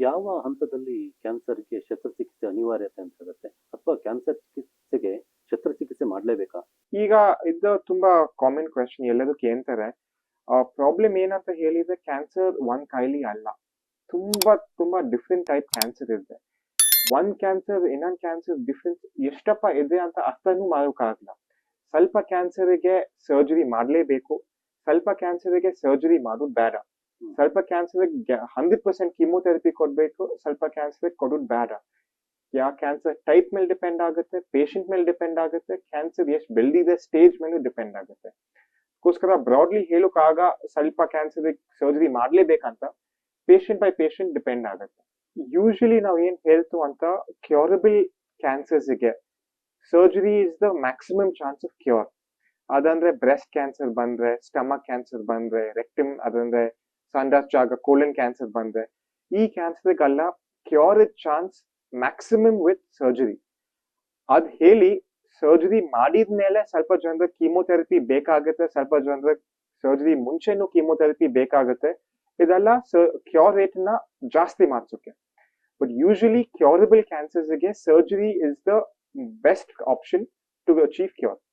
ಯಾವ ಹಂತದಲ್ಲಿ ಕ್ಯಾನ್ಸರ್‌ಗೆ ಶಸ್ತ್ರಚಿಕಿತ್ಸೆ ಅನಿವಾರ್ಯತೆ ಅನ್ಸುತ್ತೆ? ಅಥವಾ ಕ್ಯಾನ್ಸರ್ ಚಿಕಿತ್ಸೆಗೆ ಶಸ್ತ್ರಚಿಕಿತ್ಸೆ ಮಾಡ್ಲೇಬೇಕಾ? ಈಗ ಇದು ತುಂಬಾ ಕಾಮನ್ ಕ್ವೆಶ್ಚನ್ ಎಲ್ಲರೂ ಕೇಳ್ತಾರೆ. ಪ್ರಾಬ್ಲಮ್ ಏನಂತ ಹೇಳಿದ್ರೆ ಕ್ಯಾನ್ಸರ್ ಒಂದ್ ಕಾಯಿಲೆ ಅಲ್ಲ. ತುಂಬಾ ಡಿಫ್ರೆಂಟ್ ಟೈಪ್ ಕ್ಯಾನ್ಸರ್ ಇದೆ. ಒಂದ್ ಕ್ಯಾನ್ಸರ್ ಇನ್ನೊಂದ್ ಕ್ಯಾನ್ಸರ್ ಡಿಫ್ರೆನ್ಸ್ ಎಷ್ಟಪ್ಪ ಇದೆ ಅಂತ ಅರ್ಥನೂ ಮಾಡೋಕ್ಕಾಗಲ್ಲ. ಸ್ವಲ್ಪ ಕ್ಯಾನ್ಸರ್ಗೆ ಸರ್ಜರಿ ಮಾಡ್ಲೇಬೇಕು, ಸ್ವಲ್ಪ ಕ್ಯಾನ್ಸರ್ಗೆ ಸರ್ಜರಿ ಮಾಡೋದು ಬೇಡ. ಸ್ವಲ್ಪ ಕ್ಯಾನ್ಸರ್ಗೆ 100% ಕೀಮೋಥೆರಪಿ ಕೊಡ್ಬೇಕು, ಸ್ವಲ್ಪ ಕ್ಯಾನ್ಸರ್ ಕೊಡೋದು ಬೇಡ. ಯಾವ ಕ್ಯಾನ್ಸರ್ ಟೈಪ್ ಮೇಲೆ ಡಿಪೆಂಡ್ ಆಗುತ್ತೆ, ಪೇಷಂಟ್ ಮೇಲೆ ಡಿಪೆಂಡ್ ಆಗುತ್ತೆ, ಕ್ಯಾನ್ಸರ್ ಎಷ್ಟು ಬೆಳೆದಿದೆ ಸ್ಟೇಜ್ ಮೇಲೆ ಡಿಪೆಂಡ್ ಆಗುತ್ತೆ. ಅದಕ್ಕೋಸ್ಕರ ಬ್ರಾಡ್ಲಿ ಹೇಳೋಕ್ಕಾಗ ಸ್ವಲ್ಪ ಕ್ಯಾನ್ಸರ್ ಸರ್ಜರಿ ಮಾಡ್ಲೇಬೇಕಂತ ಪೇಷಂಟ್ ಬೈ ಪೇಷಂಟ್ ಡಿಪೆಂಡ್ ಆಗುತ್ತೆ. ಯೂಶಲಿ ನಾವು ಏನ್ ಹೇಳ್ತು ಅಂತ ಕ್ಯೂರಬಲ್ ಕ್ಯಾನ್ಸರ್ಸ್ಗೆ surgery is the maximum chance of cure. ಅದಂದ್ರೆ ಬ್ರೆಸ್ಟ್ ಕ್ಯಾನ್ಸರ್ ಬಂದ್ರೆ, ಸ್ಟಮಕ್ ಕ್ಯಾನ್ಸರ್ ಬಂದ್ರೆ, ರೆಕ್ಟಿಮ್ ಅದಂದ್ರೆ ಸಂಡಾಸ್ ಜಾಗ ಕೋಲನ್ ಕ್ಯಾನ್ಸರ್ ಬಂದ್ರೆ, ಈ ಕ್ಯಾನ್ಸರ್ಗೆಲ್ಲ cure chance maximum with surgery. ಅದ್ ಹೇಳಿ ಸರ್ಜರಿ ಮಾಡಿದ್ಮೇಲೆ ಸ್ವಲ್ಪ ಜನರ ಕೀಮೋಥೆರಪಿ ಬೇಕಾಗುತ್ತೆ, ಸ್ವಲ್ಪ ಜನರ ಸರ್ಜರಿ ಮುಂಚೆನೂ ಕೀಮೋಥೆರಪಿ ಬೇಕಾಗುತ್ತೆ. ಇದೆಲ್ಲ ಕ್ಯೂರ್ ರೇಟ್ ನ ಜಾಸ್ತಿ ಮಾಡ್ಸೋಕೆ. ಬಟ್ ಯೂಶಲಿ ಕ್ಯೂರಬಲ್ ಕ್ಯಾನ್ಸರ್ಸ್ಗೆ surgery is the best option to achieve cure.